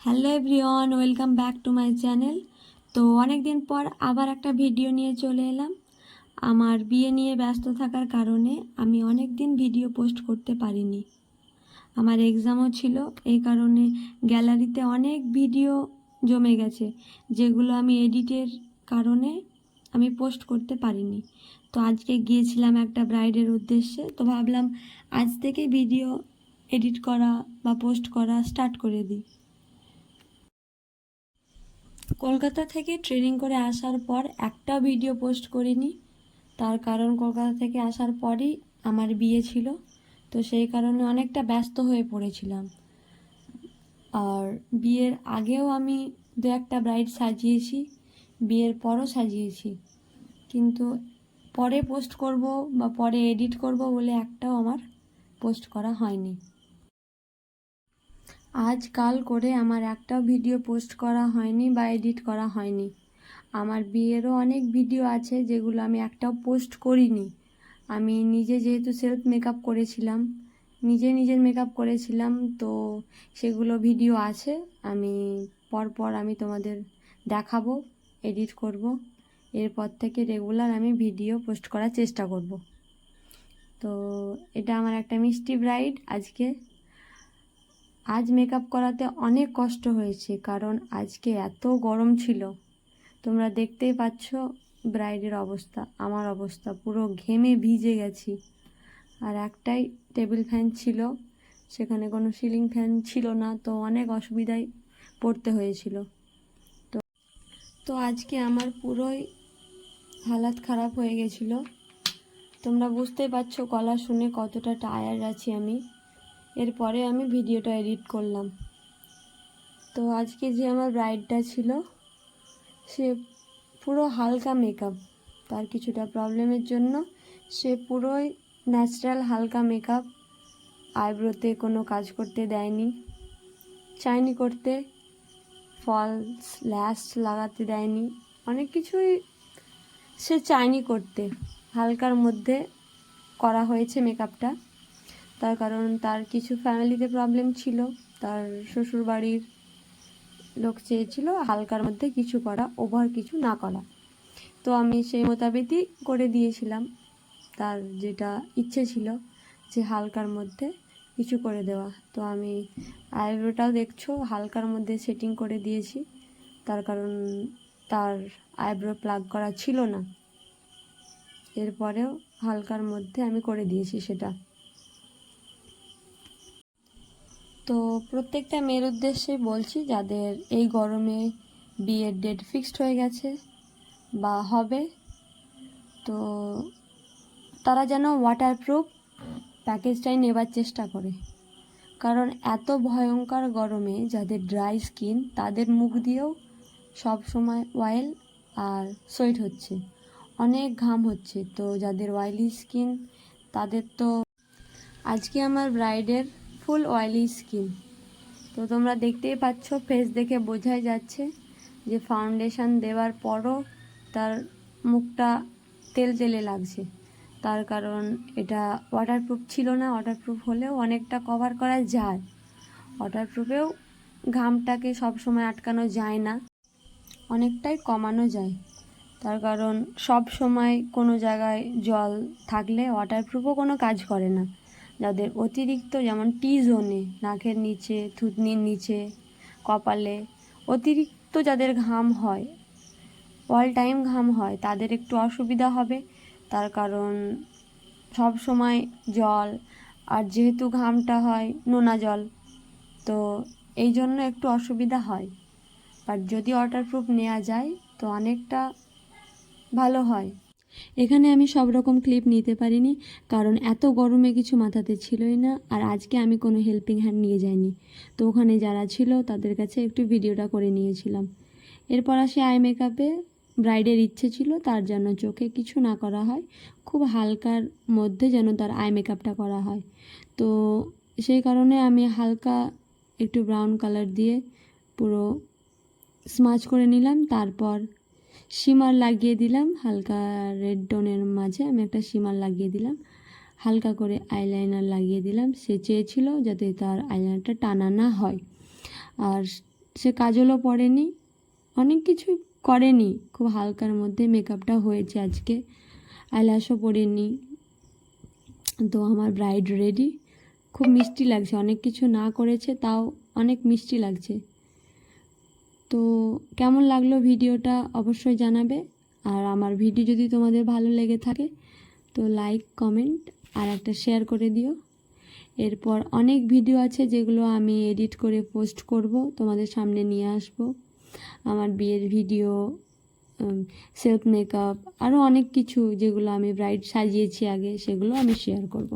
Hello everyone, welcome back to my channel. তো অনেক দিন পর আবার একটা ভিডিও নিয়ে চলে এলাম। আমার বিয়ে নিয়ে ব্যস্ত থাকার কারণে আমি অনেক দিন ভিডিও পোস্ট করতে পারিনি। আমার এক্সামও ছিল, এই কারণে গ্যালারিতে অনেক ভিডিও জমে গেছে, যেগুলো আমি এডিটের কারণে আমি পোস্ট করতে পারিনি। তো আজকে গিয়েছিলাম একটা ব্রাইডের উদ্দেশ্যে, তো ভাবলাম আজ থেকে ভিডিও এডিট করা বা পোস্ট করা স্টার্ট করে দিই। কলকাতা থেকে ট্রেনিং করে আসার পর একটা ভিডিও পোস্ট করিনি, তার কারণ কলকাতা থেকে আসার পরই আমার বিয়ে ছিল। তো সেই কারণে অনেকটা ব্যস্ত হয়ে পড়েছিলাম। আর বিয়ের আগেও আমি দু একটা ব্রাইড সাজিয়েছি, বিয়ের পরও সাজিয়েছি, কিন্তু পরে পোস্ট করব বা পরে এডিট করব বলে একটাও আমার পোস্ট করা হয়নি। আজকাল করে আমার একটাও ভিডিও পোস্ট করা হয়নি বা এডিট করা হয়নি। আমার বিয়েরও অনেক ভিডিও আছে যেগুলো আমি একটাও পোস্ট করিনি। আমি নিজে যেহেতু সেলফ মেকআপ করেছিলাম, নিজের মেকআপ করেছিলাম, তো সেগুলো ভিডিও আছে। আমি পরপর আমি তোমাদের দেখাবো, এডিট করব। এরপর থেকে রেগুলার আমি ভিডিও পোস্ট করার চেষ্টা করব। তো এটা আমার একটা মিষ্টি ব্রাইড। আজ মেকআপ করাতে অনেক কষ্ট হয়েছে, কারণ আজকে এত গরম ছিল। তোমরা দেখতেই পাচ্ছ ব্রাইডের অবস্থা, আমার অবস্থা পুরো ঘেমে ভিজে গেছি। আর একটাই টেবিল ফ্যান ছিল, সেখানে কোনো সিলিং ফ্যান ছিল না, তো অনেক অসুবিধায় পড়তে হয়েছিল। তো আজকে আমার পুরোই হালাত খারাপ হয়ে গেছিলো। তোমরা বুঝতেই পারছো গলা শুনে কতটা টায়ার্ড আছি আমি। এরপরে আমি ভিডিওটা এডিট করলাম। তো আজকে যে আমার ব্রাইডটা ছিল, সে পুরো হালকা মেকআপ, তার কিছুটা প্রবলেমের জন্য সে পুরোই ন্যাচারাল হালকা মেকআপ, আইব্রোতে কোনো কাজ করতে দেয়নি, চাইনি করতে, ফলস ল্যাশ লাগাতে দেয়নি, অনেক কিছুই সে চাইনি করতে। হালকার মধ্যে করা হয়েছে মেকআপটা, তার কারণ তার কিছু ফ্যামিলিতে প্রবলেম ছিল, তার শ্বশুরবাড়ির লোক চেয়েছিল হালকার মধ্যে কিছু করা, ওভার কিছু না করা। তো আমি সেই মোতাবেকই করে দিয়েছিলাম। তার যেটা ইচ্ছে ছিল যে হালকার মধ্যে কিছু করে দেওয়া, তো আমি আইব্রোটাও দেখছো হালকার মধ্যে সেটিং করে দিয়েছি, তার কারণ তার আইব্রো প্লাগ করা ছিল না। এরপরেও হালকার মধ্যে আমি করে দিয়েছি সেটা। তো প্রত্যেকটা মেয়ের উদ্দেশ্যে বলছি, যাদের এই গরমে বিয়ের ডেট ফিক্সড হয়ে গেছে বা হবে, তো তারা যেন ওয়াটারপ্রুফ প্যাকেজটাই নেবার চেষ্টা করে। কারণ এত ভয়ঙ্কর গরমে যাদের ড্রাই স্কিন, তাদের মুখ দিয়েও সব সময় অয়েল আর সোয়েট হচ্ছে, অনেক ঘাম হচ্ছে। তো যাদের অয়েলি স্কিন তাদের তো, আজকে আমার ব্রাইডের ফুল অয়েলি স্কিন। তো তোমরা দেখতেই পাচ্ছ, ফেস দেখে বোঝাই যাচ্ছে যে ফাউন্ডেশন দেওয়ার পরও তার মুখটা তেলতেলে লাগছে। তার কারণ এটা ওয়াটারপ্রুফ ছিল না। ওয়াটারপ্রুফ হলেও অনেকটা কভার করা যায়, ওয়াটারপ্রুফেও ঘামটাকে সবসময় আটকানো যায় না, অনেকটাই কমানো যায়। তার কারণ সব সময় কোনো জায়গায় জল থাকলে ওয়াটারপ্রুফও কোনো কাজ করে না। যাদের অতিরিক্ত, যেমন টি জোনে, নাকের নিচে, থুতনির নিচে, কপালে অতিরিক্ত যাদের ঘাম হয়, অল টাইম ঘাম হয়, তাদের একটু অসুবিধা হবে। তার কারণ সব সময় জল, আর যেহেতু ঘামটা হয় নোনা জল, তো এই জন্য একটু অসুবিধা হয়। বাট যদি ওয়াটারপ্রুফ নেওয়া যায় তো অনেকটা ভালো হয়। এখানে আমি সব রকম ক্লিপ নিতে পারিনি, কারণ এত গরমে কিছু মাথাতে ছিলই না, আর আজকে আমি কোনো হেল্পিং হ্যান্ড নিয়ে যাইনি। তো ওখানে যারা ছিল তাদের কাছে একটু ভিডিওটা করে নিয়েছিলাম। এরপর আসি আই মেকআপে। ব্রাইডের ইচ্ছে ছিল তার যেন চোখে কিছু না করা হয়, খুব হালকার মধ্যে যেন তার আই মেকআপটা করা হয়। তো সেই কারণে আমি হালকা একটু ব্রাউন কালার দিয়ে পুরো স্মাচ করে নিলাম। তারপর শিমার লাগিয়ে দিলাম, হালকা রেড টোনের মাঝে আমি একটা শিমার লাগিয়ে দিলাম, হালকা করে আইলাইনার লাগিয়ে দিলাম। সে চেয়েছিল যাতে তার আইলাইনারটা টানা না হয়। আর সে কাজলও পরেনি, অনেক কিছু করেনি, খুব হালকার মধ্যে মেকআপটা হয়েছে আজকে, আইল্যাশও পরেনি। তো আমার ব্রাইড রেডি, খুব মিষ্টি লাগছে, অনেক কিছু না করেছে তাও অনেক মিষ্টি লাগছে। তো কেমন লাগলো ভিডিওটা অবশ্যই জানাবে। আর আমার ভিডিও যদি তোমাদের ভালো লেগে থাকে তো লাইক, কমেন্ট আর একটা শেয়ার করে দিও। এরপর অনেক ভিডিও আছে যেগুলো আমি এডিট করে পোস্ট করব, তোমাদের সামনে নিয়ে আসব। আমার বিয়ের ভিডিও, সেলফ মেকআপ, আরও অনেক কিছু যেগুলো আমি ব্রাইড সাজিয়েছি আগে, সেগুলো আমি শেয়ার করব।